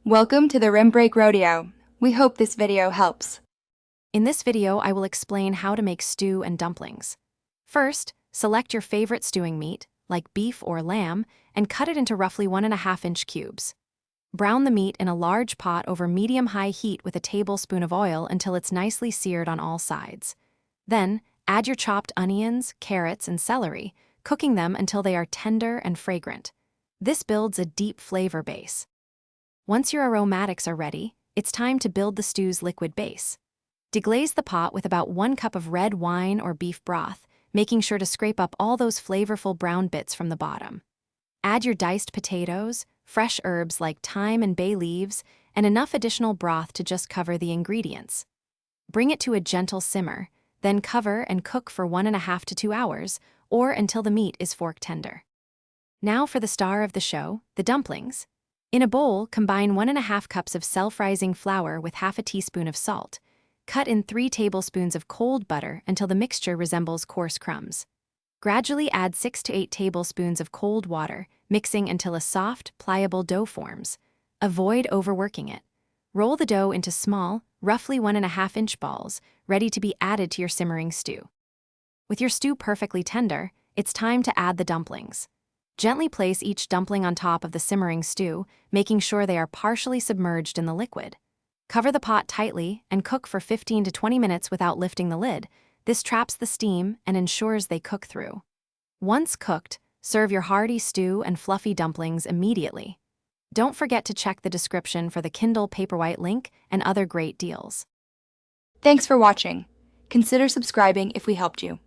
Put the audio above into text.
Welcome to the Rim Break Rodeo. We hope this video helps. In this video, I will explain how to make stew and dumplings. First, select your favorite stewing meat, like beef or lamb, and cut it into roughly 1.5-inch cubes. Brown the meat in a large pot over medium-high heat with a tablespoon of oil until it's nicely seared on all sides. Then, add your chopped onions, carrots, and celery, cooking them until they are tender and fragrant. This builds a deep flavor base. Once your aromatics are ready, it's time to build the stew's liquid base. Deglaze the pot with about 1 cup of red wine or beef broth, making sure to scrape up all those flavorful brown bits from the bottom. Add your diced potatoes, fresh herbs like thyme and bay leaves, and enough additional broth to just cover the ingredients. Bring it to a gentle simmer, then cover and cook for 1.5 to 2 hours, or until the meat is fork tender. Now for the star of the show, the dumplings. In a bowl, combine 1.5 cups of self-rising flour with half a teaspoon of salt. Cut in 3 tablespoons of cold butter until the mixture resembles coarse crumbs. Gradually add 6 to 8 tablespoons of cold water, mixing until a soft, pliable dough forms. Avoid overworking it. Roll the dough into small, roughly 1.5-inch balls, ready to be added to your simmering stew. With your stew perfectly tender, it's time to add the dumplings. Gently place each dumpling on top of the simmering stew, making sure they are partially submerged in the liquid. Cover the pot tightly and cook for 15 to 20 minutes without lifting the lid. This traps the steam and ensures they cook through. Once cooked, serve your hearty stew and fluffy dumplings immediately. Don't forget to check the description for the Kindle Paperwhite link and other great deals. Thanks for watching. Consider subscribing if we helped you.